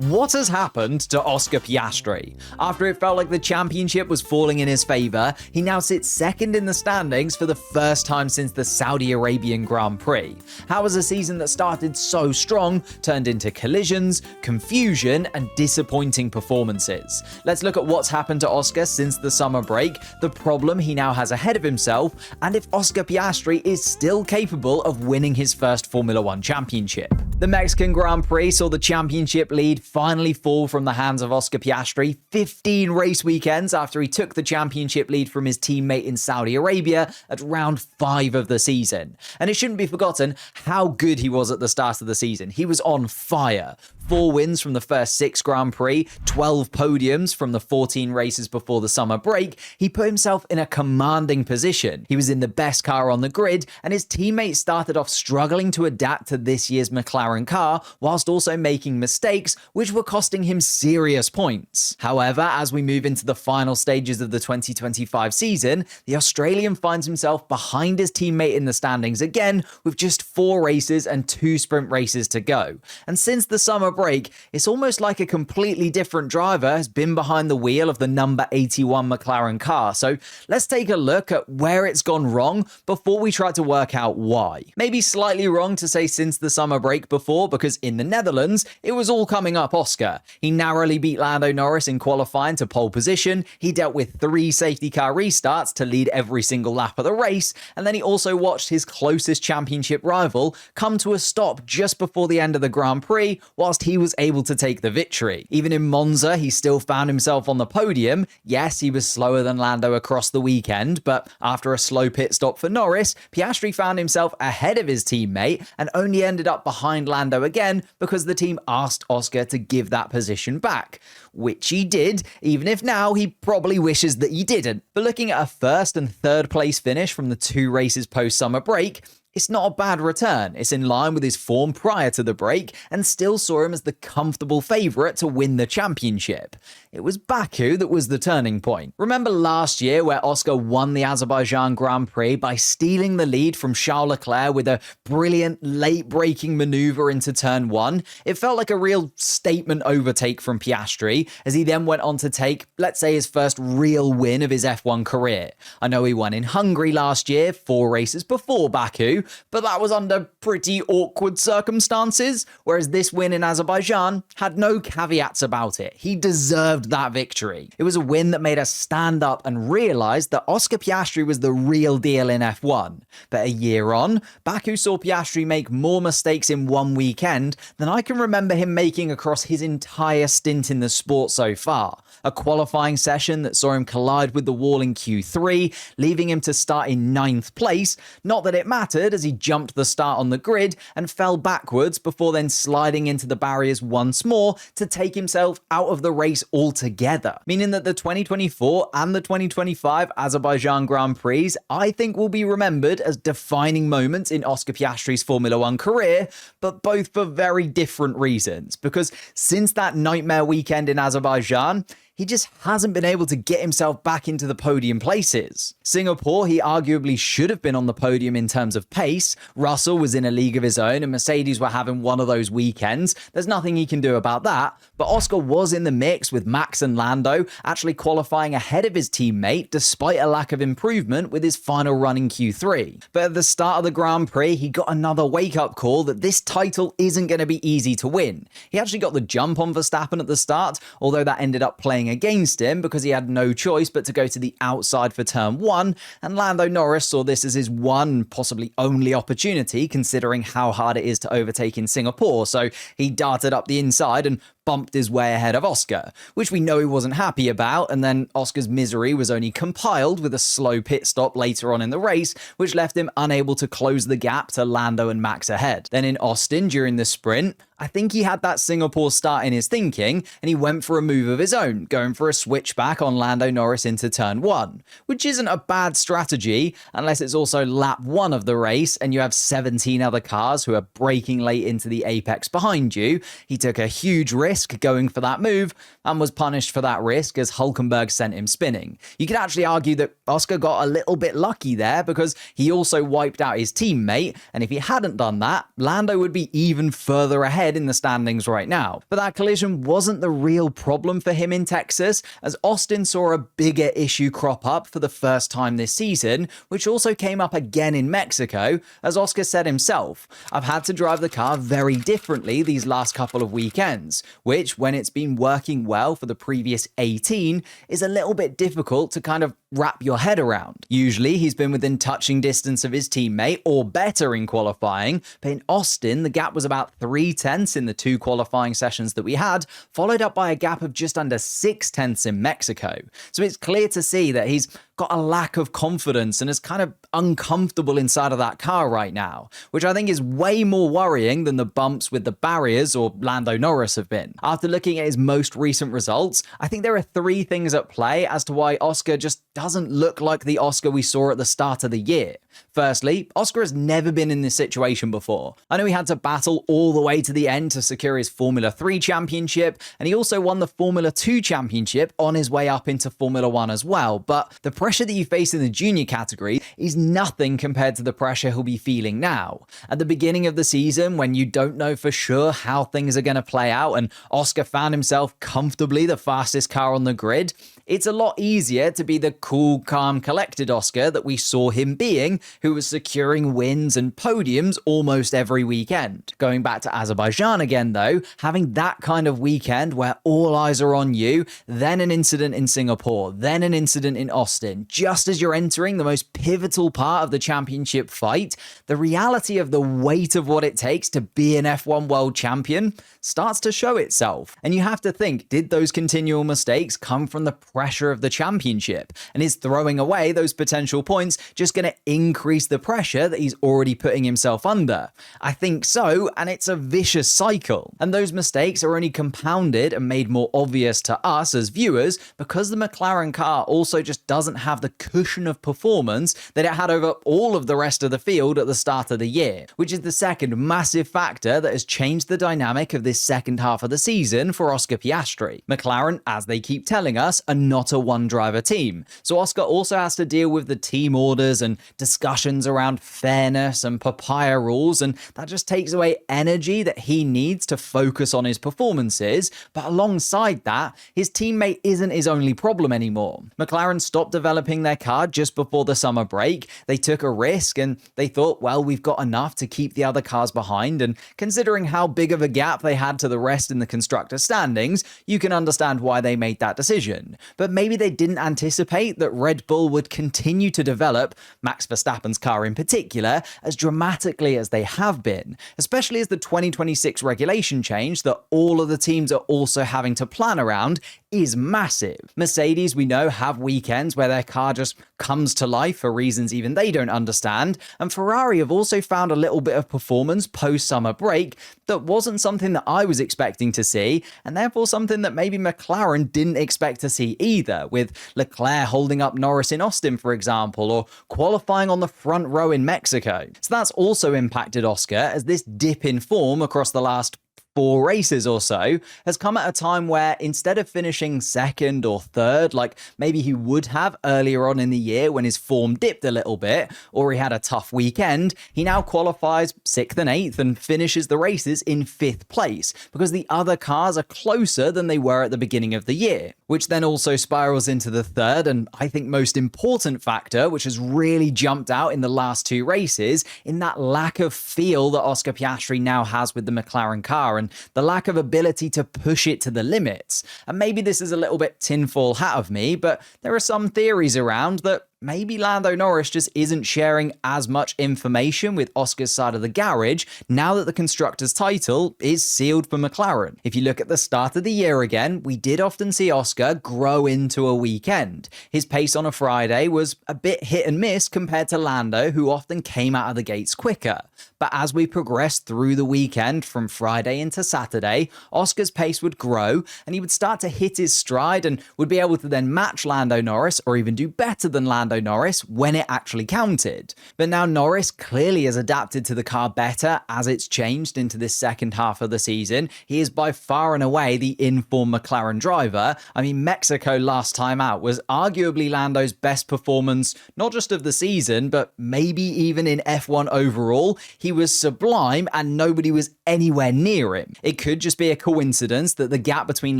What has happened to Oscar Piastri? After it felt like the championship was falling in his favour, he now sits second in the standings for the first time since the Saudi Arabian Grand Prix. How has a season that started so strong turned into collisions, confusion, and disappointing performances? Let's look at what's happened to Oscar since the summer break, the problem he now has ahead of himself, and if Oscar Piastri is still capable of winning his first Formula One championship. The Mexican Grand Prix saw the championship lead finally fall from the hands of Oscar Piastri 15 race weekends after he took the championship lead from his teammate in Saudi Arabia at round 5 of the season. And it shouldn't be forgotten how good he was at the start of the season. He was on fire. 4 wins from the first 6 Grand Prix, 12 podiums from the 14 races before the summer break. He put himself in a commanding position. He was in the best car on the grid, and his teammates started off struggling to adapt to this year's McLaren car, whilst also making mistakes, which were costing him serious points. However, as we move into the final stages of the 2025 season, the Australian finds himself behind his teammate in the standings again, with just 4 races and 2 sprint races to go. And since the summer break, it's almost like a completely different driver has been behind the wheel of the number 81 McLaren car. So let's take a look at where it's gone wrong before we try to work out why. Maybe slightly wrong to say since the summer break before, because in the Netherlands, it was all coming up Oscar. He narrowly beat Lando Norris in qualifying to pole position. He dealt with 3 safety car restarts to lead every single lap of the race. And then he also watched his closest championship rival come to a stop just before the end of the Grand Prix, whilst he was able to take the victory. Even in Monza, he still found himself on the podium. Yes, he was slower than Lando across the weekend, but after a slow pit stop for Norris, Piastri found himself ahead of his teammate and only ended up behind Lando again because the team asked Oscar to give that position back, which he did, even if now he probably wishes that he didn't. But looking at a first and third place finish from the 2 races post-summer break, it's not a bad return. It's in line with his form prior to the break and still saw him as the comfortable favourite to win the championship. It was Baku that was the turning point. Remember last year where Oscar won the Azerbaijan Grand Prix by stealing the lead from Charles Leclerc with a brilliant late braking manoeuvre into turn 1? It felt like a real statement overtake from Piastri as he then went on to take, let's say, his first real win of his F1 career. I know he won in Hungary last year, 4 races before Baku, but that was under pretty awkward circumstances, whereas this win in Azerbaijan had no caveats about it. He deserved that victory. It was a win that made us stand up and realise that Oscar Piastri was the real deal in F1. But a year on, Baku saw Piastri make more mistakes in 1 weekend than I can remember him making across his entire stint in the sport so far. A qualifying session that saw him collide with the wall in Q3, leaving him to start in 9th place. Not that it mattered, as he jumped the start on the grid and fell backwards before then sliding into the barriers once more to take himself out of the race altogether. Meaning that the 2024 and the 2025 Azerbaijan Grand Prix, I think, will be remembered as defining moments in Oscar Piastri's Formula One career, but both for very different reasons. Because since that nightmare weekend in Azerbaijan, he just hasn't been able to get himself back into the podium places. Singapore, he arguably should have been on the podium in terms of pace. Russell was in a league of his own and Mercedes were having one of those weekends. There's nothing he can do about that. But Oscar was in the mix with Max and Lando, actually qualifying ahead of his teammate despite a lack of improvement with his final run in Q3. But at the start of the Grand Prix, he got another wake-up call that this title isn't going to be easy to win. He actually got the jump on Verstappen at the start, although that ended up playing against him because he had no choice but to go to the outside for turn 1, and Lando Norris saw this as his one, possibly only opportunity considering how hard it is to overtake in Singapore, so he darted up the inside and bumped his way ahead of Oscar, which we know he wasn't happy about, and then Oscar's misery was only compiled with a slow pit stop later on in the race, which left him unable to close the gap to Lando and Max ahead. Then in Austin during the sprint, I think he had that Singapore start in his thinking, and he went for a move of his own, going for a switchback on Lando Norris into turn 1, which isn't a bad strategy unless it's also lap 1 of the race and you have 17 other cars who are braking late into the apex behind you. He took a huge risk risk going for that move and was punished for that risk as Hülkenberg sent him spinning. You could actually argue that Oscar got a little bit lucky there because he also wiped out his teammate, and if he hadn't done that, Lando would be even further ahead in the standings right now. But that collision wasn't the real problem for him in Texas, as Austin saw a bigger issue crop up for the first time this season, which also came up again in Mexico, as Oscar said himself, "I've had to drive the car very differently these last couple of weekends," which, when it's been working well for the previous 18, is a little bit difficult to kind of wrap your head around. Usually he's been within touching distance of his teammate or better in qualifying, but in Austin the gap was about 3/10 in the 2 qualifying sessions that we had, followed up by a gap of just under 6/10 in Mexico. So it's clear to see that he's got a lack of confidence and is kind of uncomfortable inside of that car right now, which I think is way more worrying than the bumps with the barriers or Lando Norris have been. After looking at his most recent results, I think there are 3 things at play as to why Oscar just doesn't look like the Oscar we saw at the start of the year. Firstly, Oscar has never been in this situation before. I know he had to battle all the way to the end to secure his Formula 3 championship, and he also won the Formula 2 championship on his way up into Formula 1 as well, but the pressure that you face in the junior category is nothing compared to the pressure he'll be feeling now. At the beginning of the season, when you don't know for sure how things are going to play out, and Oscar found himself comfortably the fastest car on the grid, it's a lot easier to be the cool, calm, collected Oscar that we saw him being, who was securing wins and podiums almost every weekend. Going back to Azerbaijan again though, having that kind of weekend where all eyes are on you, then an incident in Singapore, then an incident in Austin, just as you're entering the most pivotal part of the championship fight, the reality of the weight of what it takes to be an F1 world champion starts to show itself. And you have to think, did those continual mistakes come from the pressure of the championship? And is throwing away those potential points just going to increase the pressure that he's already putting himself under? I think so, and it's a vicious cycle. And those mistakes are only compounded and made more obvious to us as viewers because the McLaren car also just doesn't have the cushion of performance that it had over all of the rest of the field at the start of the year, which is the second massive factor that has changed the dynamic of this second half of the season for Oscar Piastri. McLaren, as they keep telling us, are not a one-driver team, so Oscar also has to deal with the team orders and discussions around fairness and papaya rules, and that just takes away energy that he needs to focus on his performances. But alongside that, his teammate isn't his only problem anymore. McLaren stopped developing their car just before the summer break. They took a risk and they thought, well, we've got enough to keep the other cars behind, and considering how big of a gap they had to the rest in the constructor standings, you can understand why they made that decision. But maybe they didn't anticipate that Red Bull would continue to develop, Max Verstappen's car in particular, as dramatically as they have been, especially as the 2026 regulation change that all of the teams are also having to plan around is massive. Mercedes, we know, have weekends where their car just comes to life for reasons even they don't understand, and Ferrari have also found a little bit of performance post-summer break that wasn't something that I was expecting to see, and therefore something that maybe McLaren didn't expect to see either, with Leclerc holding up Norris in Austin, for example, or qualifying on the front row in Mexico. So that's also impacted Oscar, as this dip in form across the last 4 races or so has come at a time where instead of finishing second or third like maybe he would have earlier on in the year when his form dipped a little bit or he had a tough weekend, he now qualifies 6th and 8th and finishes the races in 5th place because the other cars are closer than they were at the beginning of the year, which then also spirals into the third and I think most important factor, which has really jumped out in the last 2 races, in that lack of feel that Oscar Piastri now has with the McLaren car and the lack of ability to push it to the limits. And maybe this is a little bit tinfoil hat of me, but there are some theories around that maybe Lando Norris just isn't sharing as much information with Oscar's side of the garage now that the Constructors' title is sealed for McLaren. If you look at the start of the year again, we did often see Oscar grow into a weekend. His pace on a Friday was a bit hit and miss compared to Lando, who often came out of the gates quicker. But as we progressed through the weekend from Friday into Saturday, Oscar's pace would grow and he would start to hit his stride and would be able to then match Lando Norris or even do better than Lando Lando Norris when it actually counted. But now Norris clearly has adapted to the car better as it's changed into this second half of the season. He is by far and away the in-form McLaren driver. I mean, Mexico last time out was arguably Lando's best performance, not just of the season, but maybe even in F1 overall. He was sublime and nobody was anywhere near him. It could just be a coincidence that the gap between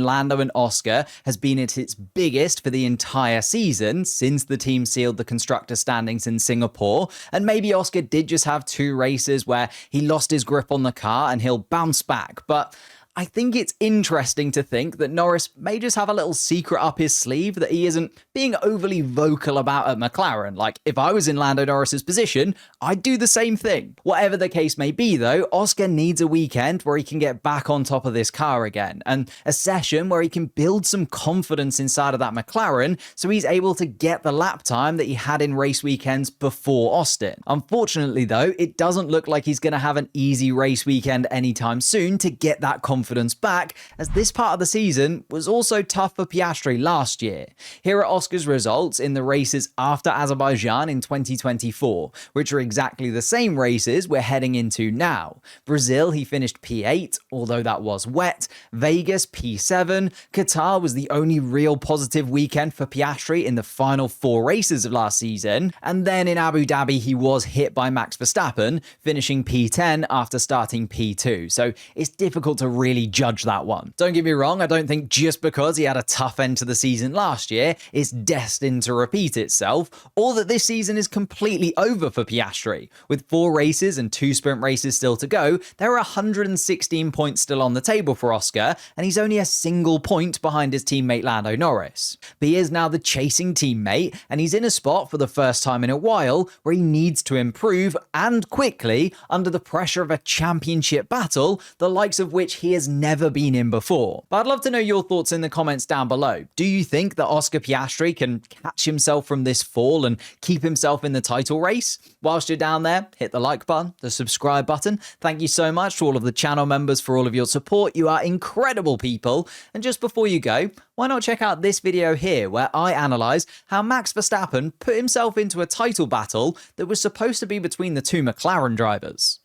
Lando and Oscar has been at its biggest for the entire season since the team sealed the constructor standings in Singapore, and maybe Oscar did just have 2 races where he lost his grip on the car and he'll bounce back. But I think it's interesting to think that Norris may just have a little secret up his sleeve that he isn't being overly vocal about at McLaren. Like, if I was in Lando Norris's position, I'd do the same thing. Whatever the case may be, though, Oscar needs a weekend where he can get back on top of this car again, and a session where he can build some confidence inside of that McLaren so he's able to get the lap time that he had in race weekends before Austin. Unfortunately, though, it doesn't look like he's going to have an easy race weekend anytime soon to get that confidence back, as this part of the season was also tough for Piastri last year. Here are Oscar's results in the races after Azerbaijan in 2024, which are exactly the same races we're heading into now. Brazil, he finished P8, although that was wet. Vegas, P7. Qatar was the only real positive weekend for Piastri in the final 4 races of last season. And then in Abu Dhabi, he was hit by Max Verstappen, finishing P10 after starting P2. So it's difficult to really judge that one. Don't get me wrong, I don't think just because he had a tough end to the season last year, it's destined to repeat itself, or that this season is completely over for Piastri. With 4 races and 2 sprint races still to go, there are 116 points still on the table for Oscar, and he's only a single point behind his teammate Lando Norris. But he is now the chasing teammate, and he's in a spot for the first time in a while where he needs to improve, and quickly, under the pressure of a championship battle, the likes of which he has never been in before. But I'd love to know your thoughts in the comments down below. Do you think that Oscar Piastri can catch himself from this fall and keep himself in the title race? Whilst you're down there, hit the like button, the subscribe button. Thank you so much to all of the channel members for all of your support. You are incredible people. And just before you go, why not check out this video here where I analyse how Max Verstappen put himself into a title battle that was supposed to be between the 2 McLaren drivers.